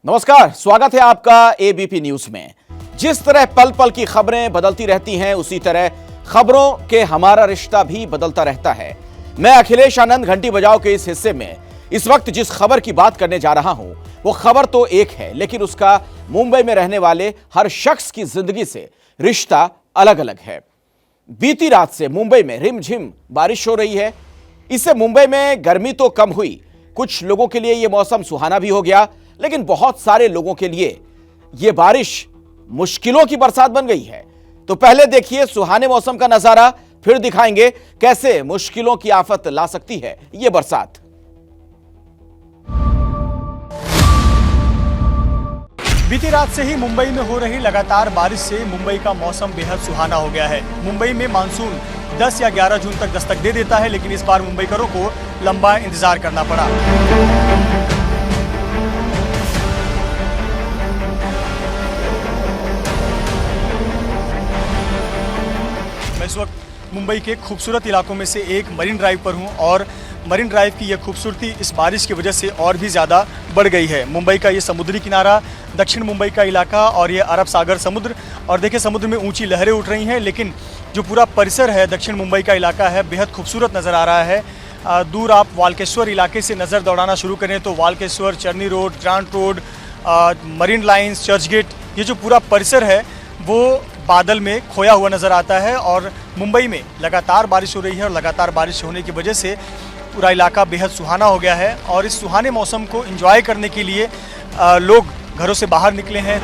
नमस्कार, स्वागत है आपका एबीपी न्यूज में। जिस तरह पल पल की खबरें बदलती रहती हैं, उसी तरह खबरों के हमारा रिश्ता भी बदलता रहता है। मैं अखिलेश आनंद घंटी बजाओ के इस हिस्से में इस वक्त जिस खबर की बात करने जा रहा हूं, वो खबर तो एक है, लेकिन उसका मुंबई में रहने वाले हर शख्स की जिंदगी से रिश्ता अलग अलग है। बीती रात से मुंबई में रिमझिम बारिश हो रही है। इससे मुंबई में गर्मी तो कम हुई, कुछ लोगों के लिए यह मौसम सुहाना भी हो गया, लेकिन बहुत सारे लोगों के लिए यह बारिश मुश्किलों की बरसात बन गई है। तो पहले देखिए सुहाने मौसम का नजारा, फिर दिखाएंगे कैसे मुश्किलों की आफत ला सकती है यह बरसात। बीती रात से ही मुंबई में हो रही लगातार बारिश से मुंबई का मौसम बेहद सुहाना हो गया है। मुंबई में मानसून 10 या 11 जून तक दस्तक दे देता है, लेकिन इस बार मुंबईकरों को लंबा इंतजार करना पड़ा। मैं इस वक्त मुंबई के खूबसूरत इलाकों में से एक मरीन ड्राइव पर हूं और मरीन ड्राइव की यह खूबसूरती इस बारिश की वजह से और भी ज़्यादा बढ़ गई है। मुंबई का ये समुद्री किनारा, दक्षिण मुंबई का इलाका और ये अरब सागर समुद्र, और देखिए समुद्र में ऊंची लहरें उठ रही हैं, लेकिन जो पूरा परिसर है दक्षिण मुंबई का इलाका है बेहद खूबसूरत नज़र आ रहा है। दूर आप वालकेश्वर इलाके से नज़र दौड़ाना शुरू करें तो Walkeshwar, Charni road, grant road, marine lines, Churchgate, ये जो पूरा परिसर है वो बादल में खोया हुआ नज़र आता है। और मुंबई में लगातार बारिश हो रही है और लगातार बारिश होने की वजह से पूरा इलाका बेहद सुहाना हो गया है। और इस सुहाने मौसम को एंजॉय करने के लिए लोग घरों से बाहर निकले हैं।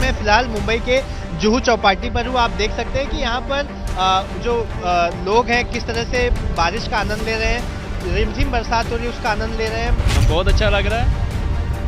मैं फिलहाल मुंबई के जुहू चौपाटी पर हूँ। आप देख सकते हैं कि यहाँ पर जो लोग हैं किस तरह से बारिश का आनंद ले रहे हैं, रिमझिम बरसात हो रही है उसका आनंद ले रहे हैं। बहुत अच्छा लग रहा है।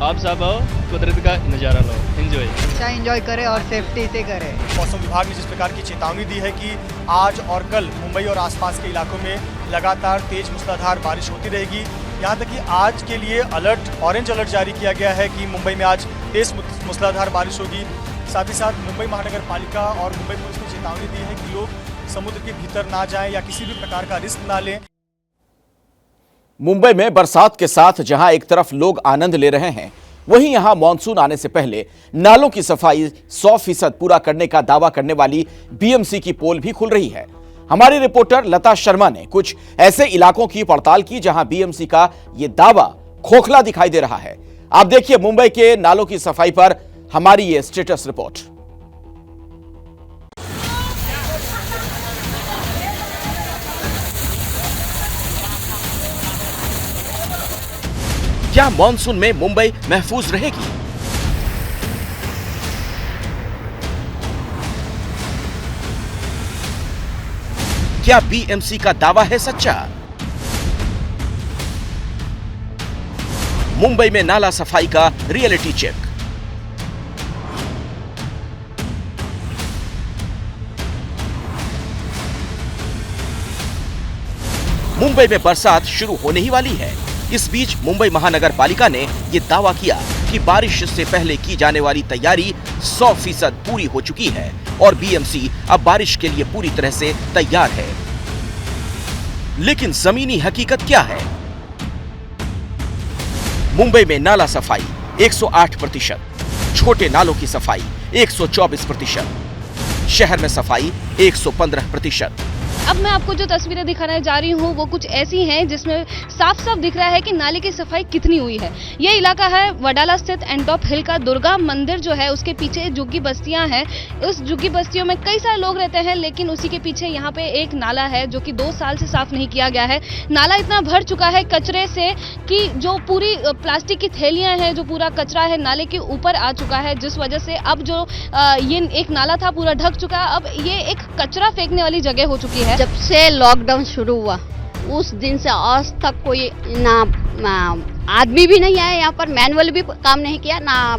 आप सब आओ, कुदरत का नज़ारा लो, एंजॉय। अच्छा एंजॉय करें और सेफ्टी से करें। मौसम विभाग ने जिस प्रकार की चेतावनी दी है कि आज और कल मुंबई और आसपास के इलाकों में लगातार तेज मूसलाधार बारिश होती रहेगी। यहाँ तक कि आज के लिए ऑरेंज अलर्ट जारी किया गया है कि मुंबई में आज तेज मूसलाधार बारिश होगी। साथ ही साथ मुंबई महानगर पालिका और मुंबई पुलिस ने चेतावनी दी है कि लोग समुद्र के भीतर ना जाएं या किसी भी प्रकार का रिस्क ना लें। मुंबई में बरसात के साथ जहां एक तरफ लोग आनंद ले रहे हैं, वहीं यहां मानसून आने से पहले नालों की सफाई 100% पूरा करने का दावा करने वाली बीएमसी की पोल भी खुल रही है। हमारी रिपोर्टर लता शर्मा ने कुछ ऐसे इलाकों की पड़ताल की जहां बीएमसी का यह दावा खोखला दिखाई दे रहा है। आप देखिए मुंबई के नालों की सफाई पर हमारी ये स्टेटस रिपोर्ट। क्या मॉनसून में मुंबई महफूज रहेगी? क्या बीएमसी का दावा है सच्चा? मुंबई में नाला सफाई का रियलिटी चेक। मुंबई में बरसात शुरू होने ही वाली है। इस बीच मुंबई महानगर पालिका ने यह दावा किया कि बारिश से पहले की जाने वाली तैयारी 100% पूरी हो चुकी है और बीएमसी अब बारिश के लिए पूरी तरह से तैयार है। लेकिन जमीनी हकीकत क्या है? मुंबई में नाला सफाई 108%, छोटे नालों की सफाई 124%, शहर में सफाई 115%। अब मैं आपको जो तस्वीरें दिखाने जा रही हूँ वो कुछ ऐसी हैं जिसमें साफ साफ दिख रहा है कि नाले की सफाई कितनी हुई है। ये इलाका है वडाला स्थित एंटॉप हिल का। दुर्गा मंदिर जो है उसके पीछे झुग्गी बस्तियां हैं। उस झुग्गी बस्तियों में कई सारे लोग रहते हैं, लेकिन उसी के पीछे यहाँ पे एक नाला है जो कि 2 साल से साफ नहीं किया गया है। नाला इतना भर चुका है कचरे से कि जो पूरी प्लास्टिक की थैलियां हैं, जो पूरा कचरा है नाले के ऊपर आ चुका है, जिस वजह से अब जो ये एक नाला था पूरा ढक चुका है। अब ये एक कचरा फेंकने वाली जगह हो चुकी है। जब से लॉकडाउन शुरू हुआ उस दिन से आज तक कोई ना आदमी भी नहीं आए यहाँ पर, मैनुअल भी काम नहीं किया, ना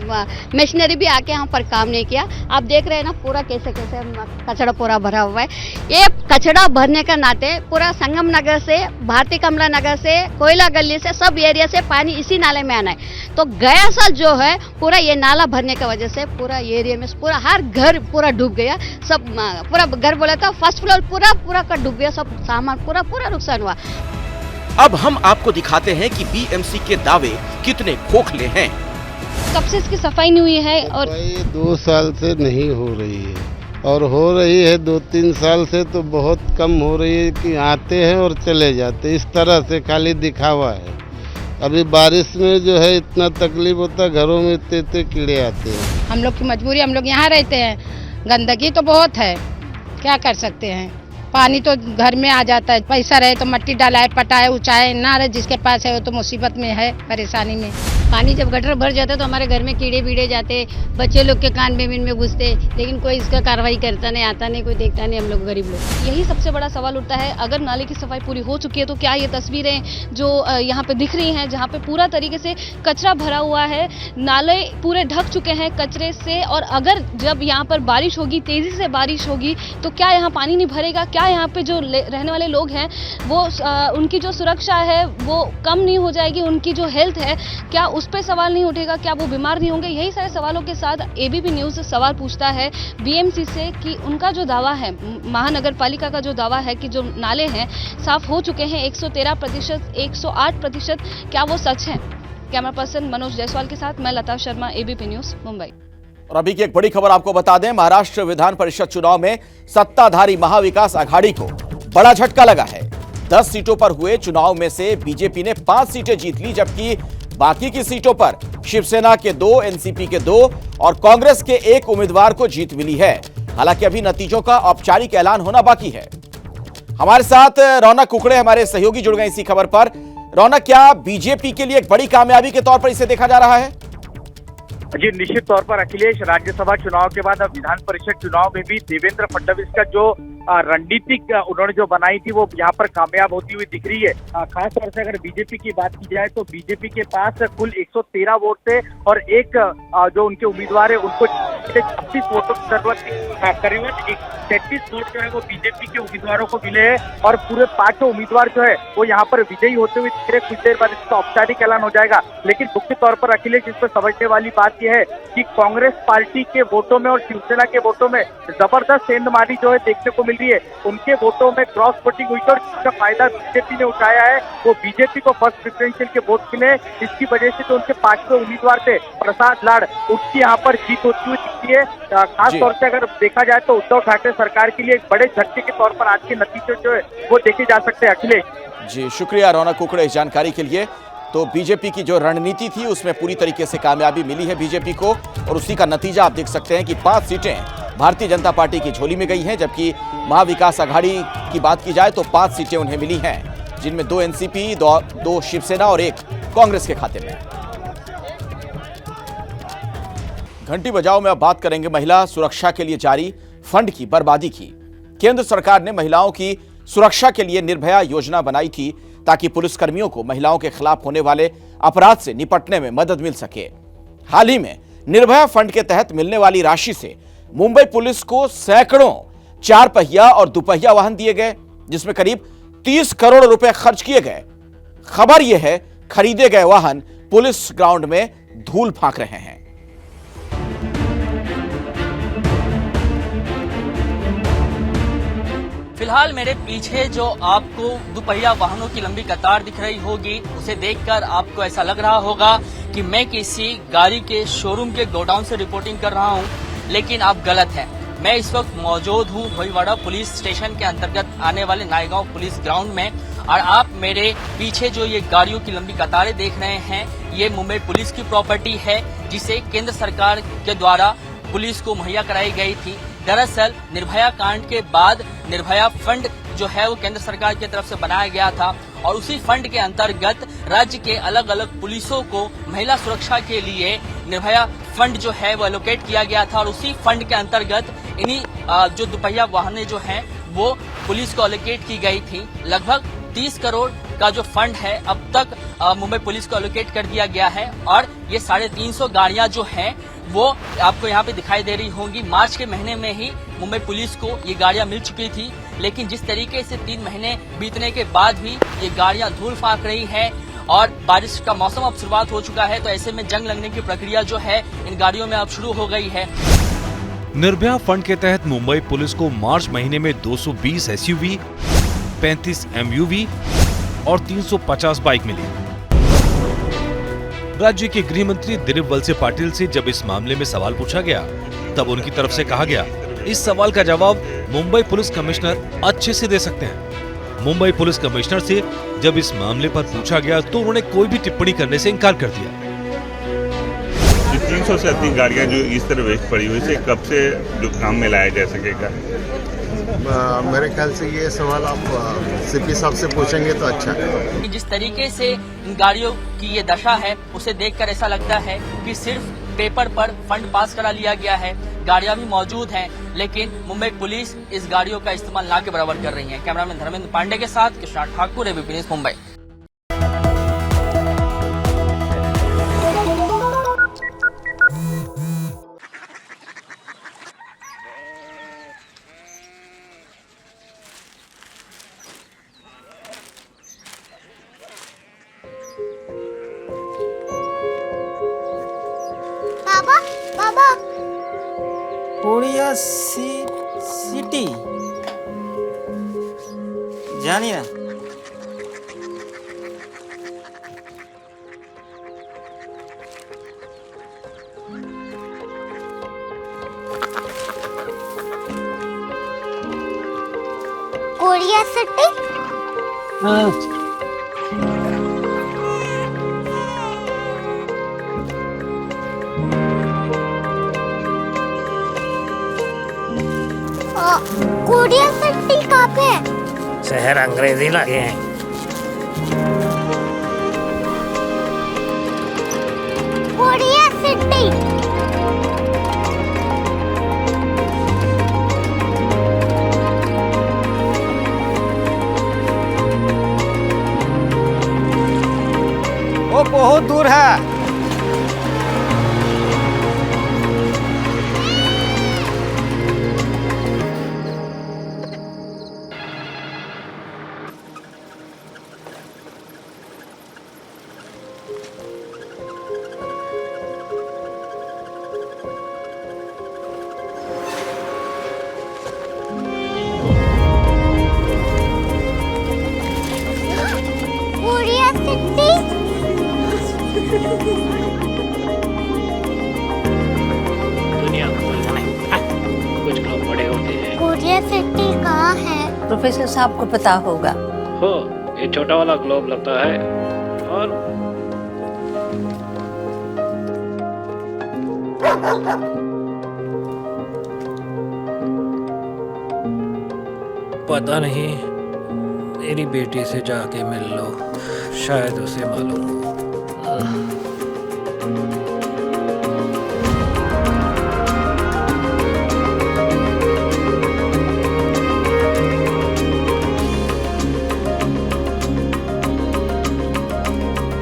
मशीनरी भी आके यहाँ पर काम नहीं किया। आप देख रहे हैं ना पूरा कैसे कैसे कचरा पूरा भरा हुआ है। ये कचरा भरने का नाते पूरा संगम नगर से, भारतीय कमला नगर से, कोयला गली से, सब एरिया से पानी इसी नाले में आना है। तो गया साल जो है पूरा ये नाला भरने की वजह से पूरा एरिया में पूरा हर घर पूरा डूब गया। सब पूरा घर बोला था फर्स्ट फ्लोर पूरा का डूब गया, सब सामान पूरा नुकसान हुआ। अब हम आपको दिखाते हैं कि बीएमसी के दावे कितने खोखले हैं। कब से इसकी सफाई नहीं हुई है और सफाई 2 साल से नहीं हो रही है, और हो रही है 2-3 साल से तो बहुत कम हो रही है कि आते हैं और चले जाते, इस तरह से खाली दिखावा है। अभी बारिश में जो है इतना तकलीफ होता है, घरों में इतने कीड़े आते हैं। हम लोग की मजबूरी, हम लोग यहाँ रहते हैं, गंदगी तो बहुत है, क्या कर सकते हैं। पानी तो घर में आ जाता है, पैसा रहे तो मट्टी डालाए, पटाए, ऊंचाए, ना रहे जिसके पास है वो तो मुसीबत में है, परेशानी में। पानी जब गटर भर जाता है तो हमारे घर में कीड़े बीड़े जाते, बच्चे लोग के कान में घुसते, लेकिन कोई इसका कार्रवाई करता नहीं, आता नहीं, कोई देखता नहीं। हम लोग गरीब लोग, यही सबसे बड़ा सवाल उठता है। अगर नाले की सफाई पूरी हो चुकी है तो क्या ये तस्वीरें जो यहाँ पे दिख रही हैं, जहाँ पे पूरा तरीके से कचरा भरा हुआ है, नाले पूरे ढक चुके हैं कचरे से, और अगर जब यहाँ पर बारिश होगी, तेजी से बारिश होगी, तो क्या यहाँ पानी नहीं भरेगा? क्या यहाँ पे जो रहने वाले लोग हैं वो उनकी जो सुरक्षा है वो कम नहीं हो जाएगी? उनकी जो हेल्थ है क्या उस पर सवाल नहीं उठेगा? क्या वो बीमार नहीं होंगे? यही सारे सवालों के साथ एबीपी न्यूज़ सवाल पूछता है बीएमसी से कि उनका जो दावा है, महानगर पालिका का जो दावा है कि जो नाले हैं साफ हो चुके हैं 113%, 108%, क्या वो सच है? कैमरा पर्सन मनोज जायसवाल के साथ मैं लता शर्मा, एबीपी न्यूज़, मुंबई। और अभी की एक बड़ी खबर आपको बता दें, महाराष्ट्र विधान परिषद चुनाव में सत्ताधारी महाविकास आघाड़ी को बड़ा झटका लगा है। 10 सीटों पर हुए चुनाव में से बीजेपी ने 5 सीटें जीत ली, जबकि बाकी की सीटों पर शिवसेना के 2, एनसीपी के 2 और कांग्रेस के 1 उम्मीदवार को जीत मिली है। हालांकि अभी नतीजों का औपचारिक ऐलान होना बाकी है। हमारे साथ रौनक कुकड़े हमारे सहयोगी जुड़ गए इसी खबर पर। रौनक, क्या बीजेपी के लिए एक बड़ी कामयाबी के तौर पर इसे देखा जा रहा है? जी, निश्चित तौर पर अखिलेश, राज्यसभा चुनाव के बाद अब विधान परिषद चुनाव में भी देवेंद्र फडणवीस का जो रणनीतिक उन्होंने जो बनाई थी वो यहाँ पर कामयाब होती हुई दिख रही है। खास तौर से अगर बीजेपी की बात की जाए तो बीजेपी के पास कुल 113 वोट थे और एक जो उनके उम्मीदवार है उनको 36 वोटों की जरूरत थी। करीबन 33 वोट जो है वो बीजेपी के उम्मीदवारों को मिले हैं और पूरे 5 उम्मीदवार जो है वो यहाँ पर विजयी होते हुए दिख रहे। कुछ देर बाद इसका औपचारिक ऐलान हो जाएगा, लेकिन मुख्य तौर पर अखिलेश इस पर समझने वाली बात यह है कि कांग्रेस पार्टी के वोटों में और शिवसेना के वोटों में जबरदस्त सेंधमारी जो है देखने को मिल रही है। उनके वोटों में क्रॉस वोटिंग हुई और जिसका फायदा बीजेपी ने उठाया है, वो बीजेपी को फर्स्ट प्रेफरेंशियल के वोट मिले। इसकी वजह से जो उनके 5वें उम्मीदवार थे प्रसाद लाड़, उसकी यहाँ पर जीत होती हुई दिखती है। खास तौर से अगर देखा जाए तो उद्धव ठाकरे सरकार के लिए एक बड़े झटके के तौर पर आज के नतीजे जो है वो देखे जा सकते हैं। अखिलेश जी, शुक्रिया रौनक कुकड़े इस जानकारी के लिए। तो बीजेपी की जो रणनीति थी उसमें पूरी तरीके से कामयाबी मिली है बीजेपी को, और उसी का नतीजा आप देख सकते हैं कि 5 सीटें भारतीय जनता पार्टी की झोली में गई हैं, जबकि महाविकास आघाड़ी की बात की जाए तो 5 सीटें उन्हें मिली हैं, जिनमें 2 एनसीपी, 2 शिवसेना और 1 कांग्रेस के खाते में। घंटी बजाओ में अब बात करेंगे महिला सुरक्षा के लिए जारी फंड की बर्बादी की। केंद्र सरकार ने महिलाओं की सुरक्षा के लिए निर्भया योजना बनाई थी ताकि पुलिसकर्मियों को महिलाओं के खिलाफ होने वाले अपराध से निपटने में मदद मिल सके। हाल ही में निर्भया फंड के तहत मिलने वाली राशि से मुंबई पुलिस को सैकड़ों 4 पहिया और दुपहिया वाहन दिए गए, जिसमें करीब 30 करोड़ रुपए खर्च किए गए। खबर यह है, खरीदे गए वाहन पुलिस ग्राउंड में धूल फांक रहे हैं। फिलहाल मेरे पीछे जो आपको दुपहिया वाहनों की लंबी कतार दिख रही होगी, उसे देखकर आपको ऐसा लग रहा होगा कि मैं किसी गाड़ी के शोरूम के गोडाउन से रिपोर्टिंग कर रहा हूं, लेकिन आप गलत हैं। मैं इस वक्त मौजूद हूं भोईवाड़ा पुलिस स्टेशन के अंतर्गत आने वाले नायगांव पुलिस ग्राउंड में, और आप मेरे पीछे जो ये गाड़ियों की लंबी कतारें देख रहे हैं, ये मुंबई पुलिस की प्रॉपर्टी है, जिसे केंद्र सरकार के द्वारा पुलिस को मुहैया कराई गई थी। दरअसल निर्भया कांड के बाद निर्भया फंड जो है वो केंद्र सरकार की तरफ से बनाया गया था, और उसी फंड के अंतर्गत राज्य के अलग अलग पुलिसों को महिला सुरक्षा के लिए निर्भया फंड जो है वो एलोकेट किया गया था, और उसी फंड के अंतर्गत इन्हीं जो दुपहिया वाहनें जो हैं वो पुलिस को एलोकेट की गई थी। लगभग 30 करोड़ का जो फंड है अब तक मुंबई पुलिस को एलोकेट कर दिया गया है और ये 350 गाड़ियां जो हैं वो आपको यहाँ पे दिखाई दे रही होंगी। मार्च के महीने में ही मुंबई पुलिस को ये गाड़ियां मिल चुकी थी, लेकिन जिस तरीके से 3 महीने बीतने के बाद भी ये गाड़ियां धूल फाक रही है और बारिश का मौसम अब शुरुआत हो चुका है, तो ऐसे में जंग लगने की प्रक्रिया जो है इन गाड़ियों में अब शुरू हो गई है। निर्भया फंड के तहत मुंबई पुलिस को मार्च महीने में 220 एसयूवी, 35 एमयूवी और 350 बाइक मिली। राज्य के गृह मंत्री दिलीप वलसे पाटिल से जब इस मामले में सवाल पूछा गया तब उनकी तरफ से कहा गया, इस सवाल का जवाब मुंबई पुलिस कमिश्नर अच्छे से दे सकते हैं। मुंबई पुलिस कमिश्नर से जब इस मामले पर पूछा गया तो उन्होंने कोई भी टिप्पणी करने से इनकार कर दिया। 300 से अधिक गाड़ियां जो इस तरह वेस्ट पड़ी हुई से कब से जो काम में लाया जा सकेगा? मेरे ख्याल से ये सवाल आप सीपी साहब से पूछेंगे तो अच्छा है। जिस तरीके से इन गाड़ियों की ये दशा है उसे देखकर ऐसा लगता है कि सिर्फ पेपर पर फंड पास करा लिया गया है, गाड़ियां भी मौजूद हैं, लेकिन मुंबई पुलिस इस गाड़ियों का इस्तेमाल ना के बराबर कर रही है। कैमरामैन धर्मेंद्र पांडे के साथ Krishna Thakur, ABP news, Mumbai. Korea city जानिए कोरिया सिटी। कोरिया सिटी कहाँ पे है? शहर अंग्रेजी लगे हैं। Korea city. वो बहुत दूर है। Korea city. दुनिया कुछ लोग बड़े होते हैं। कोरिया सिटी कहाँ है? प्रोफेसर साहब को पता होगा। हो, ये छोटा वाला ग्लोब लगता है और पता नहीं, मेरी बेटी से जाके मिल लो, शायद उसे मालूम हो।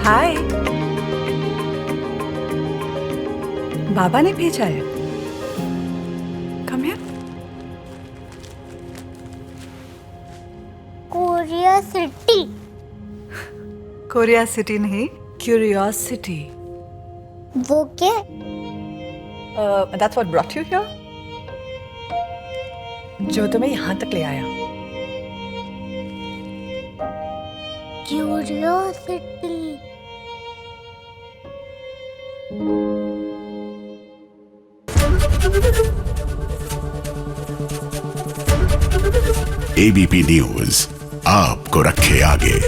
हाय, बाबा ने भेजा है। Come here. Korea city. Korea city नहीं, क्यूरियोसिटी। वो क्या? That's what brought you here? जो तुम्हें यहाँ तक ले आया। क्यूरियोसिटी। एबीपी न्यूज़ आपको रखे आगे।